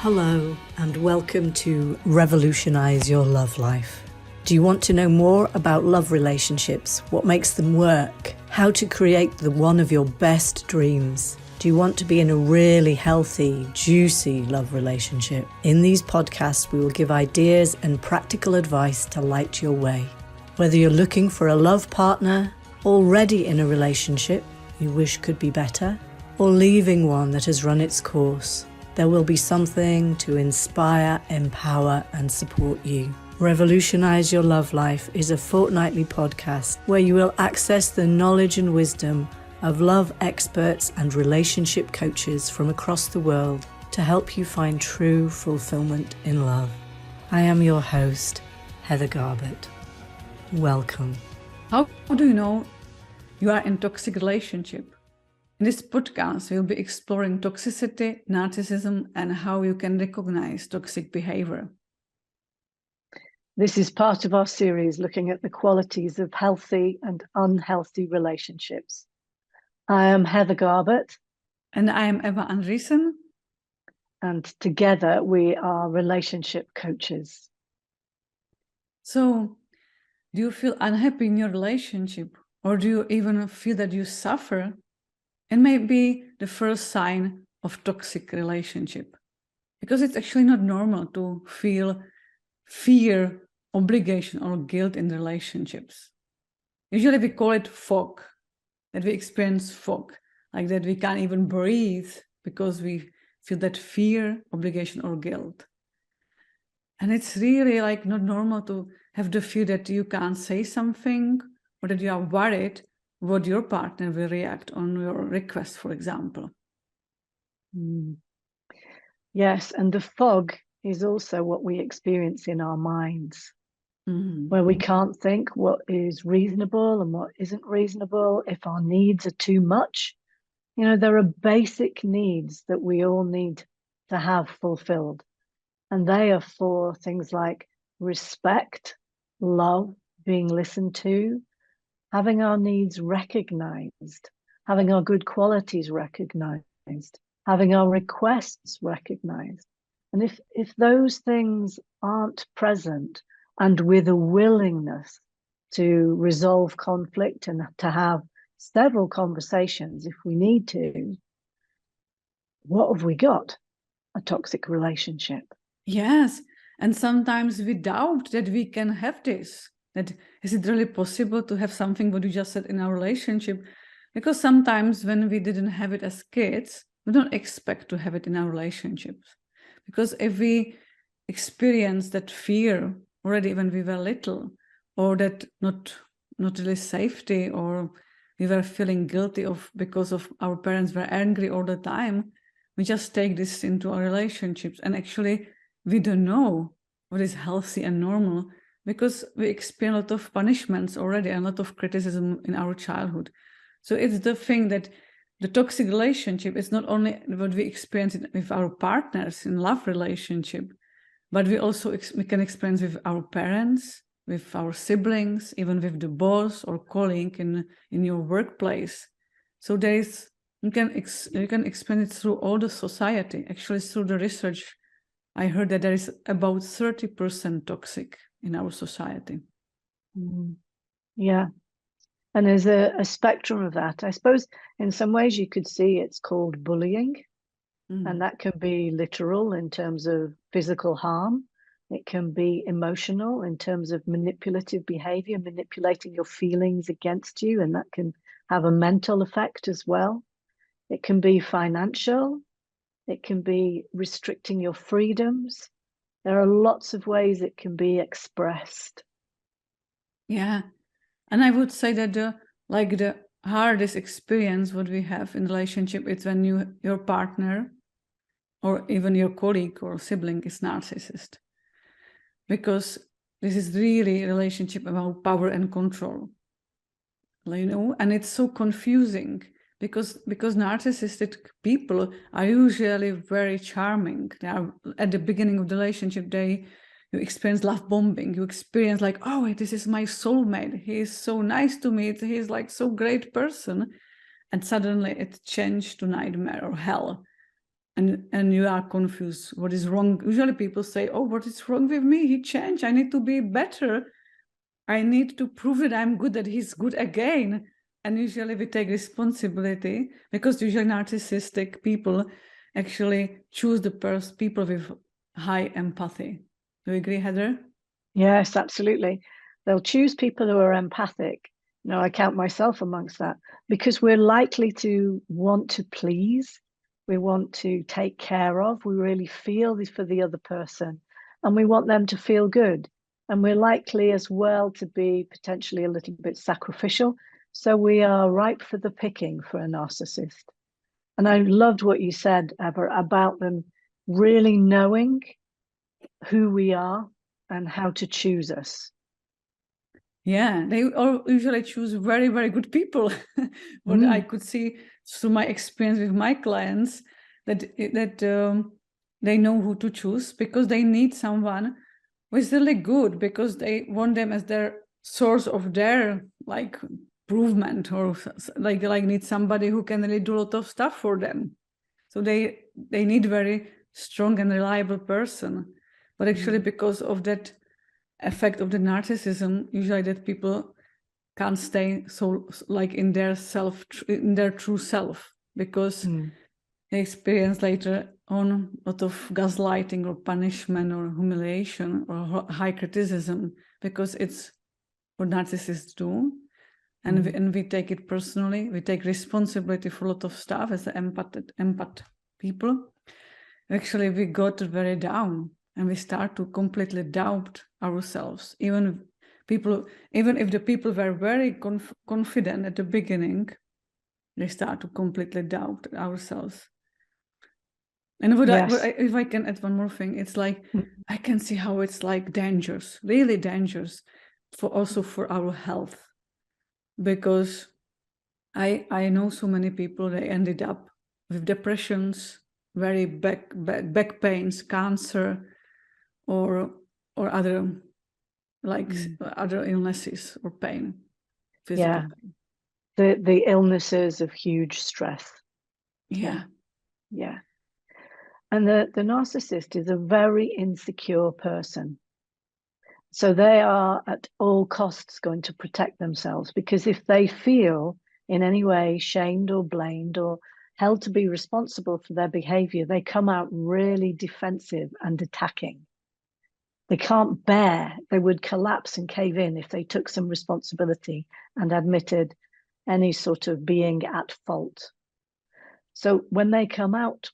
Hello and welcome to Revolutionise Your Love Life. Do you want to know more about love relationships, what makes them work, how to create the one of your best dreams? Do you want to be in a really healthy, juicy love relationship? In these podcasts, we will give ideas and practical advice to light your way. Whether you're looking for a love partner, already in a relationship you wish could be better, or leaving one that has run its course, there will be something to inspire, empower and support you. Revolutionise Your Love Life is a fortnightly podcast where you will access the knowledge and wisdom of love experts and relationship coaches from across the world to help you find true fulfillment in love. I am your host, Heather Garbutt. Welcome. How do you know you are in a toxic relationship? In this podcast, we'll be exploring toxicity, narcissism, and how you can recognize toxic behavior. This is part of our series looking at the qualities of healthy and unhealthy relationships. I am Heather Garbutt. And I am Andriessen. And together we are relationship coaches. So, do you feel unhappy in your relationship? Or do you even feel that you suffer? It may be the first sign of toxic relationship. Because it's actually not normal to feel fear, obligation, or guilt in relationships. Usually we call it fog, that we experience fog, like that we can't even breathe because we feel that fear, obligation, or guilt. And it's really like not normal to have the fear that you can't say something or that you are worried what your partner will react on your request, for example. Yes, and the fog is also what we experience in our minds, where we can't think what is reasonable and what isn't reasonable, if our needs are too much. You know, there are basic needs that we all need to have fulfilled. And they are for things like respect, love, being listened to, having our needs recognized, having our good qualities recognized, having our requests recognized. And if those things aren't present and with a willingness to resolve conflict and to have several conversations if we need to, what have we got? A toxic relationship. Yes, and sometimes we doubt that we can have this. That is it really possible to have something what you just said in our relationship? Because sometimes when we didn't have it as kids, we don't expect to have it in our relationships. Because if we experience that fear already when we were little, or that not really safety, or we were feeling guilty because of our parents were angry all the time, we just take this into our relationships. And actually, we don't know what is healthy and normal because we experience a lot of punishments already and a lot of criticism in our childhood. So it's the thing that the toxic relationship is not only what we experience with our partners in love relationship, but we also we can experience with our parents, with our siblings, even with the boss or colleague in your workplace. So you can experience it through all the society. Actually, through the research, I heard that there is about 30% toxic in our society. Yeah. And there's a spectrum of that. I suppose in some ways you could see it's called bullying. And that can be literal in terms of physical harm. It can be emotional in terms of manipulative behavior, manipulating your feelings against you. And that can have a mental effect as well. It can be financial. It can be restricting your freedoms. There are lots of ways it can be expressed. Yeah. And I would say that the hardest experience what we have in relationship is when your partner or even your colleague or sibling is narcissist. Because this is really a relationship about power and control. You know, and it's so confusing because narcissistic people are usually very charming. They are at the beginning of the relationship, you experience love bombing. You experience like, oh, this is my soulmate. He is so nice to me. He's like so great person. And suddenly it changed to nightmare or hell. and you are confused. What is wrong? Usually people say, oh, what is wrong with me? He changed. I need to be better. I need to prove that I'm good, that he's good again. And usually we take responsibility, because usually narcissistic people actually choose the people with high empathy. Do you agree, Heather? Yes, absolutely. They'll choose people who are empathic. No, I count myself amongst that, because we're likely to want to please. We want to take care of. We really feel this for the other person, and we want them to feel good. And we're likely as well to be potentially a little bit sacrificial. So we are ripe for the picking for a narcissist. And I loved what you said, Ever, about them really knowing who we are and how to choose us. Yeah, they all usually choose very, very good people. What I could see through my experience with my clients, that they know who to choose, because they need someone who is really good, because they want them as their source of their like improvement, or like need somebody who can really do a lot of stuff for them. So they need very strong and reliable person. But actually, because of that effect of the narcissism, usually that people can't stay so like in their true self, because they experience later on a lot of gaslighting or punishment or humiliation or high criticism, because it's what narcissists do. And we take it personally. We take responsibility for a lot of stuff as the empath people. Actually, we got very down, and we start to completely doubt ourselves. Even if the people were very confident at the beginning, they start to completely doubt ourselves. And if I can add one more thing, it's like I can see how it's like dangerous, really dangerous, for our health, because I know so many people, they ended up with depressions, very back pains, cancer, or other other illnesses or pain, physical pain. The illnesses of huge stress. Yeah. And the narcissist is a very insecure person. So they are at all costs going to protect themselves, because if they feel in any way shamed or blamed or held to be responsible for their behavior, they come out really defensive and attacking. They can't bear, they would collapse and cave in if they took some responsibility and admitted any sort of being at fault. So when they come out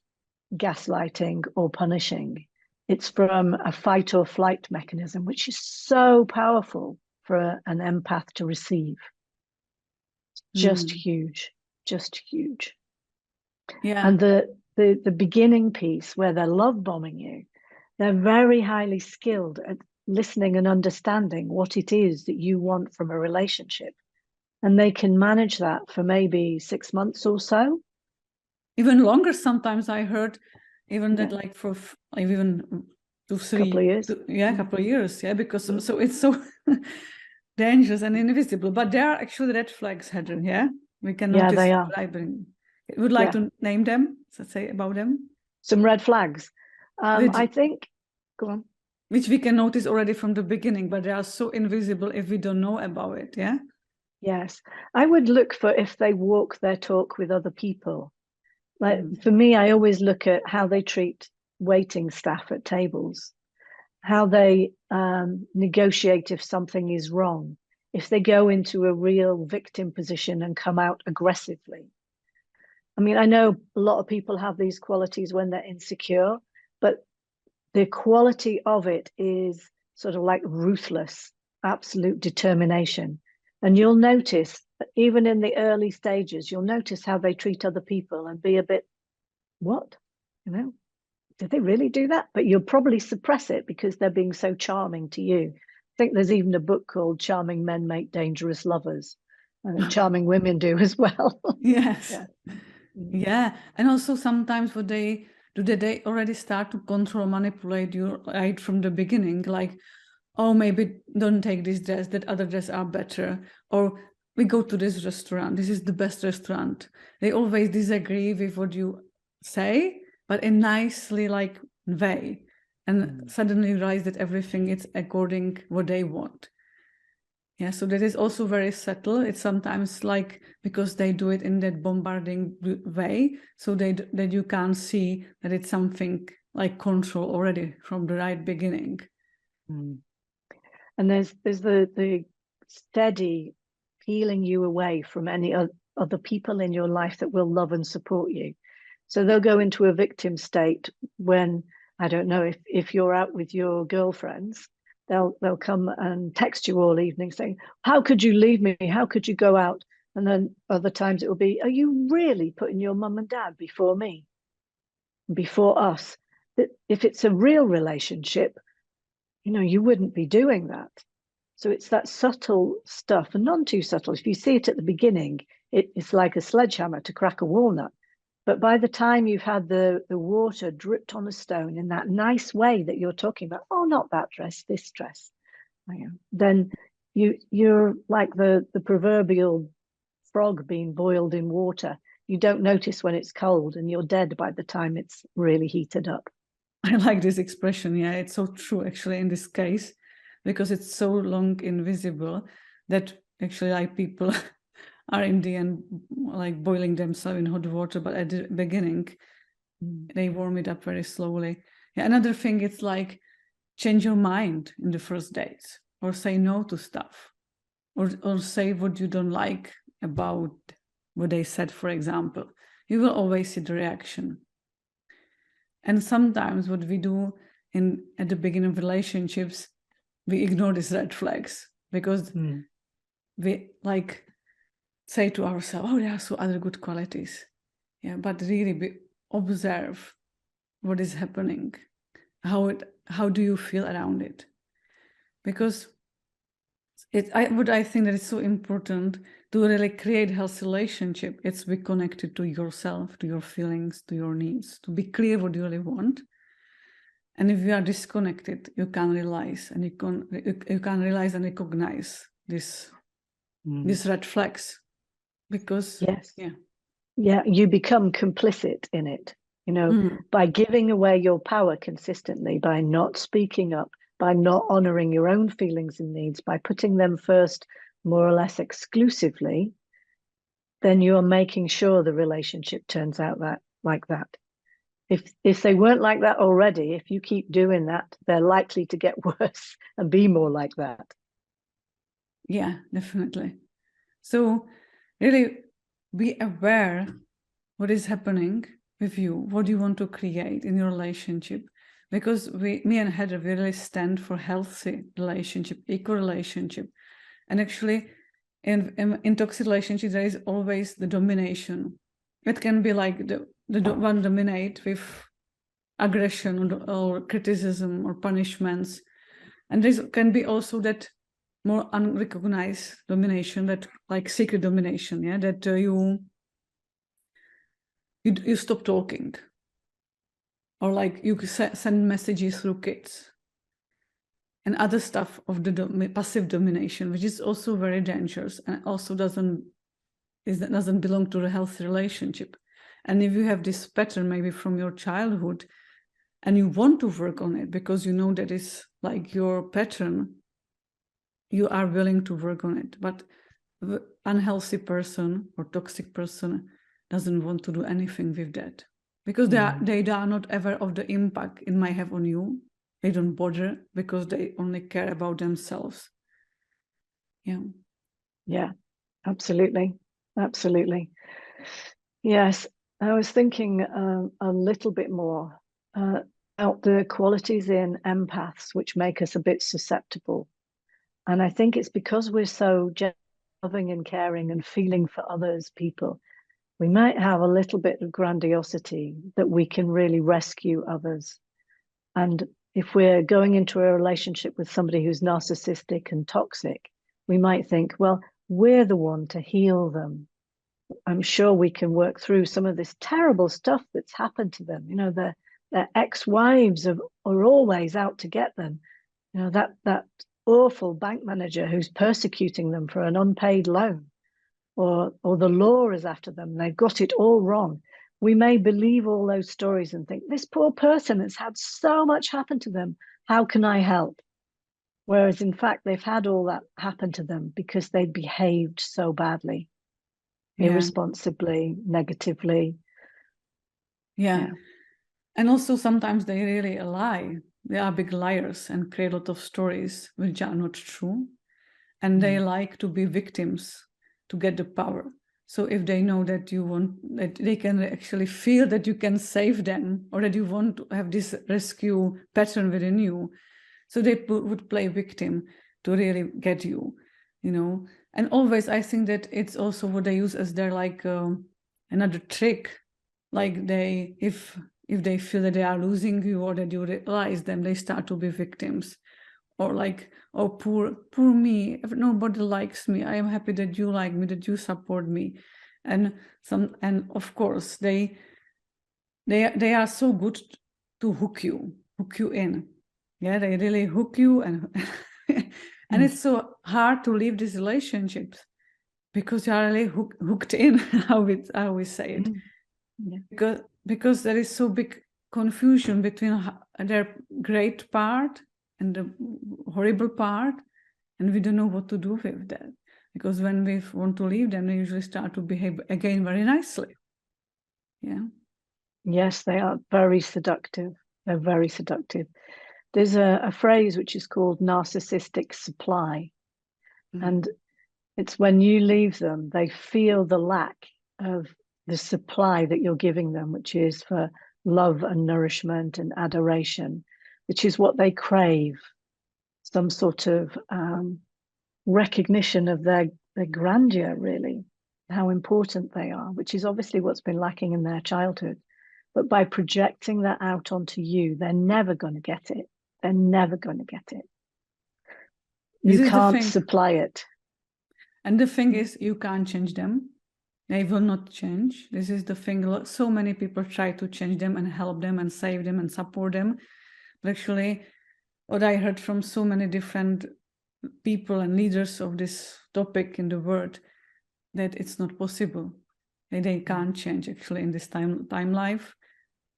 gaslighting or punishing, it's from a fight or flight mechanism, which is so powerful for an empath to receive. Just huge. Yeah. And the beginning piece where they're love bombing you, they're very highly skilled at listening and understanding what it is that you want from a relationship. And they can manage that for maybe 6 months or so. Even longer sometimes. I heard even that like for even 2, 3 couple of years. Couple of years, because so it's so dangerous and invisible. But there are actually red flags, Heather. We can notice. They are. Would like to name them, let's say, about them. Some red flags. I think, go on. Which we can notice already from the beginning, but they are so invisible if we don't know about it. Yes, I would look for if they walk their talk with other people. Like for me, I always look at how they treat waiting staff at tables, how they negotiate if something is wrong, if they go into a real victim position and come out aggressively. I mean, I know a lot of people have these qualities when they're insecure, but the quality of it is sort of like ruthless, absolute determination. And you'll notice that even in the early stages, you'll notice how they treat other people and be a bit, what? Did they really do that? But you'll probably suppress it because they're being so charming to you. I think there's even a book called Charming Men Make Dangerous Lovers. And charming women do as well. Yes. Yeah. And also sometimes what they do, they already start to control, manipulate you right from the beginning. Like, oh, maybe don't take this dress, that other dress are better. Or we go to this restaurant, this is the best restaurant. They always disagree with what you say, but in nicely like way. And suddenly realize that everything is according what they want. Yeah, so that is also very subtle. It's sometimes like, because they do it in that bombarding way, so that you can't see that it's something like control already from the right beginning. And there's the steady peeling you away from any other people in your life that will love and support you. So they'll go into a victim state when, I don't know, if you're out with your girlfriends, they'll come and text you all evening saying, how could you leave me? How could you go out? And then other times it will be, are you really putting your mum and dad before me, before us? If it's a real relationship, you wouldn't be doing that. So it's that subtle stuff, and none too subtle. If you see it at the beginning, it's like a sledgehammer to crack a walnut. But by the time you've had the water dripped on a stone in that nice way that you're talking about, oh, not that dress, this dress, then you're like the proverbial frog being boiled in water. You don't notice when it's cold, and you're dead by the time it's really heated up. I like this expression. Yeah, it's so true actually in this case, because it's so long invisible that actually like people are in the end like boiling themselves in hot water, but at the beginning they warm it up very slowly. Yeah, another thing, it's like change your mind in the first dates, or say no to stuff, or say what you don't like about what they said, for example. You will always see the reaction. And sometimes what we do at the beginning of relationships, we ignore these red flags, because we like say to ourselves, oh, there are so other good qualities. Yeah, but really observe what is happening. How do you feel around it? Because I think that it's so important to really create a healthy relationship. It's be connected to yourself, to your feelings, to your needs, to be clear what you really want. And if you are disconnected, you can realize and you can realize and recognize these red flags. Because you become complicit in it, by giving away your power consistently, by not speaking up, by not honoring your own feelings and needs, by putting them first more or less exclusively. Then you're making sure the relationship turns out like that. If they weren't like that already, if you keep doing that, they're likely to get worse and be more like that. Yeah, definitely. So really be aware what is happening with you, what you want to create in your relationship. Because me and Heather, we really stand for healthy relationship, equal relationship. And actually in toxic relationship, there is always the domination. It can be like the one dominate with aggression or criticism or punishments. And there can be also that more unrecognized domination, that like secret domination, yeah, that you stop talking, or like you send messages through kids, and other stuff of the passive domination, which is also very dangerous and also doesn't belong to a healthy relationship. And if you have this pattern maybe from your childhood and you want to work on it because you know that is like your pattern, you are willing to work on it. But the unhealthy person or toxic person doesn't want to do anything with that, because they are not aware of the impact it might have on you. They don't bother because they only care about themselves. Yeah, absolutely. Yes, I was thinking a little bit more about the qualities in empaths which make us a bit susceptible. And I think it's because we're so loving and caring and feeling for others, people, we might have a little bit of grandiosity that we can really rescue others. And if we're going into a relationship with somebody who's narcissistic and toxic, we might think, well, we're the one to heal them. I'm sure we can work through some of this terrible stuff that's happened to them. Their ex-wives are always out to get them. That awful bank manager who's persecuting them for an unpaid loan, or the law is after them. They've got it all wrong. we may believe all those stories and think, this poor person has had so much happen to them. How can I help? Whereas in fact, they've had all that happen to them because they behaved so badly, irresponsibly, negatively. Yeah. And also sometimes they really lie. They are big liars and create a lot of stories which are not true. And they like to be victims to get the power. So if they know that you want, that they can actually feel that you can save them, or that you want to have this rescue pattern within you, so they would play victim to really get you, you know. And always I think that it's also what they use as their like another trick. Like if they feel that they are losing you or that you realize them, they start to be victims. Or like, oh, poor me, if nobody likes me, I am happy that you like me, that you support me. And of course they are so good to hook you in. Yeah, they really hook you, and and it's so hard to leave these relationships because you are really hooked in, how we say it. Yeah. Because there is so big confusion between their great part and the horrible part, and we don't know what to do with that. Because when we want to leave them, they usually start to behave again very nicely. Yeah. Yes, they are very seductive. They're very seductive. There's a phrase which is called narcissistic supply. And it's when you leave them, they feel the lack of the supply that you're giving them, which is for love and nourishment and adoration, which is what they crave. Some sort of recognition of their grandeur, really, how important they are, which is obviously what's been lacking in their childhood. But by projecting that out onto you, they're never going to get it. They're never going to get it. You can't supply it. And the thing is, you can't change them. They will not change. This is the thing. So many people try to change them and help them and save them and support them. But actually, what I heard from so many different people and leaders of this topic in the world, that it's not possible. They can't change actually in this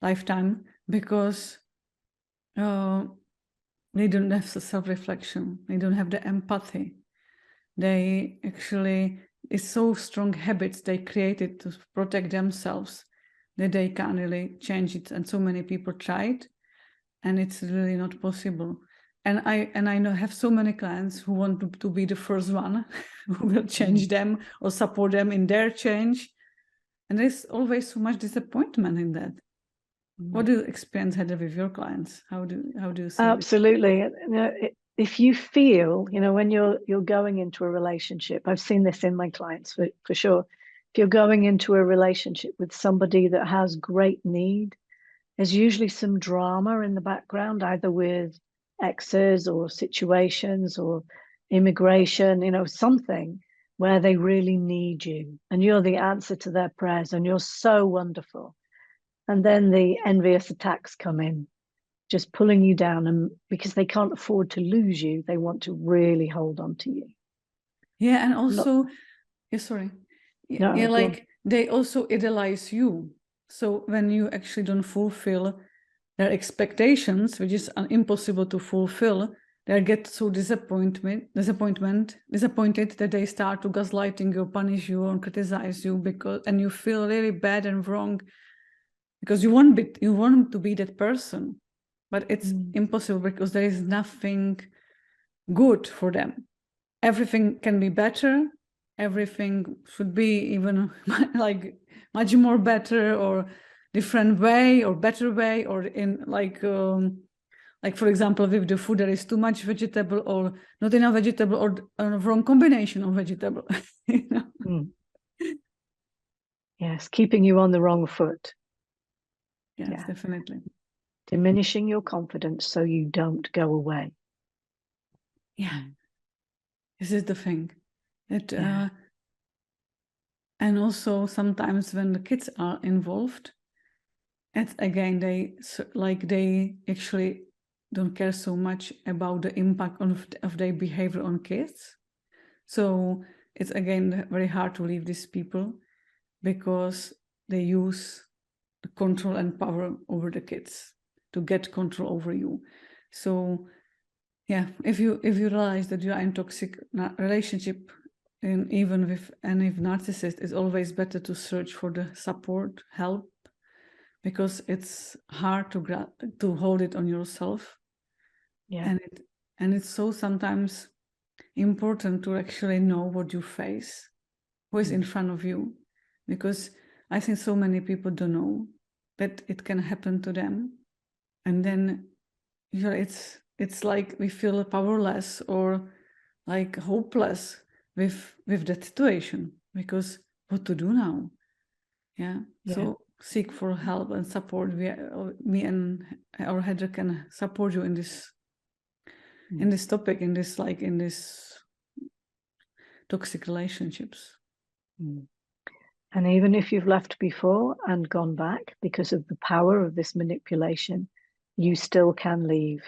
lifetime, because they don't have the self-reflection. They don't have the empathy. They actually, it's so strong habits they created to protect themselves that they can't really change it. And so many people tried, and it's really not possible. And I know have so many clients who want to be the first one who will change them or support them in their change. And there's always so much disappointment in that. What do you experience, Heather, with your clients? How do you see Absolutely. If you feel, when you're going into a relationship, I've seen this in my clients for sure. If you're going into a relationship with somebody that has great need, there's usually some drama in the background, either with exes or situations or immigration, something where they really need you and you're the answer to their prayers and you're so wonderful. And then the envious attacks come in, just pulling you down, and because they can't afford to lose you, they want to really hold on to you. Yeah, and also, sorry. No, yeah, like they also idolize you. So when you actually don't fulfill their expectations, which is impossible to fulfill, they get so disappointed that they start to gaslighting you, punish you, and criticize you, and you feel really bad and wrong because you want to be that person, but it's impossible because there is nothing good for them. Everything can be better. Everything should be even like much more better or different way or better way, or in like for example, with the food, there is too much vegetable or not enough vegetable or a wrong combination of vegetable. Yes, keeping you on the wrong foot. Yes, definitely. Diminishing your confidence so you don't go away. Yeah. This is the thing. And also sometimes when the kids are involved, and again, they actually don't care so much about the impact of their behavior on kids. So it's again very hard to leave these people because they use the control and power over the kids, to get control over you. So yeah, if you realize that you are in toxic relationship, and even with any narcissist, it's always better to search for the support, help, because it's hard to hold it on yourself. Yeah. And it's so sometimes important to actually know what you face, who is in front of you, because I think so many people don't know that it can happen to them, and then it's like we feel powerless or like hopeless with that situation, because what to do now? Yeah. So seek for help and support. Me and our Heather can support you in this topic, in this toxic relationships. And even if you've left before and gone back because of the power of this manipulation, you still can leave.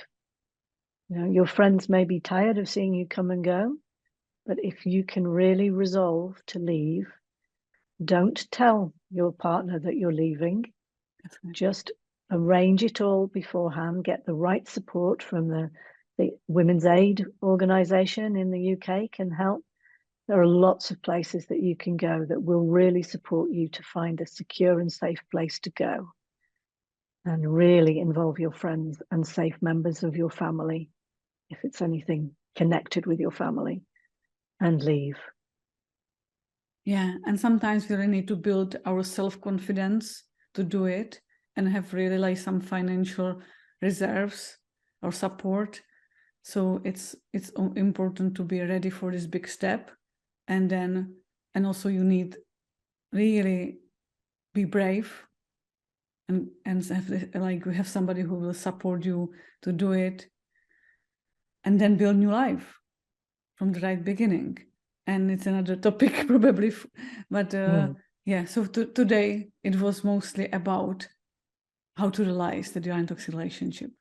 You know, your friends may be tired of seeing you come and go, but if you can really resolve to leave, don't tell your partner that you're leaving. Just arrange it all beforehand, get the right support from the Women's Aid organisation in the UK can help. There are lots of places that you can go that will really support you to find a secure and safe place to go, and really involve your friends and safe members of your family, if it's anything connected with your family, and leave. Yeah, and sometimes we really need to build our self-confidence to do it, and have really like some financial reserves or support. So it's important to be ready for this big step. And also you need really be brave and have somebody who will support you to do it, and then build new life from the right beginning. And it's another topic probably, but yeah, so today it was mostly about how to realize that you're in a toxic relationship,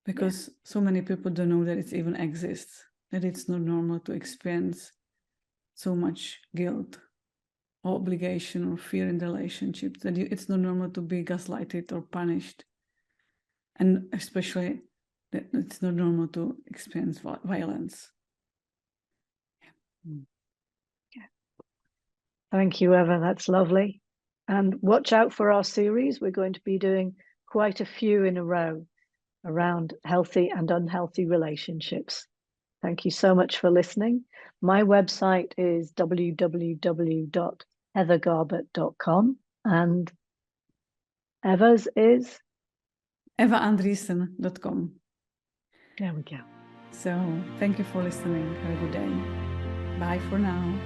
because so many people don't know that it even exists, that it's not normal to experience so much guilt or obligation or fear in the relationship, that it's not normal to be gaslighted or punished, and especially that it's not normal to experience violence. Thank you, Eva. That's lovely. And watch out for our series. We're going to be doing quite a few in a row around healthy and unhealthy relationships. Thank you so much for listening. My website is www.heathergarbutt.com, and Eva's is evaandriessen.com. There we go. So thank you for listening. Have a good day. Bye for now.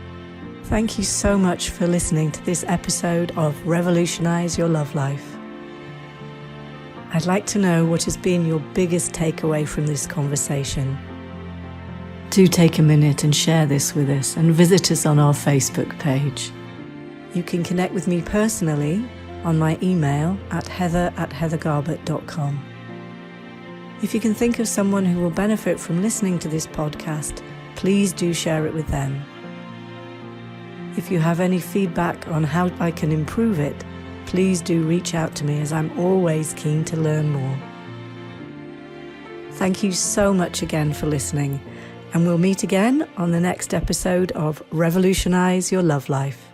Thank you so much for listening to this episode of Revolutionise Your Love Life. I'd like to know what has been your biggest takeaway from this conversation. Do take a minute and share this with us, and visit us on our Facebook page. You can connect with me personally on my email at heather@heathergarbutt.com. If you can think of someone who will benefit from listening to this podcast, please do share it with them. If you have any feedback on how I can improve it, please do reach out to me, as I'm always keen to learn more. Thank you so much again for listening, and we'll meet again on the next episode of Revolutionise Your Love Life.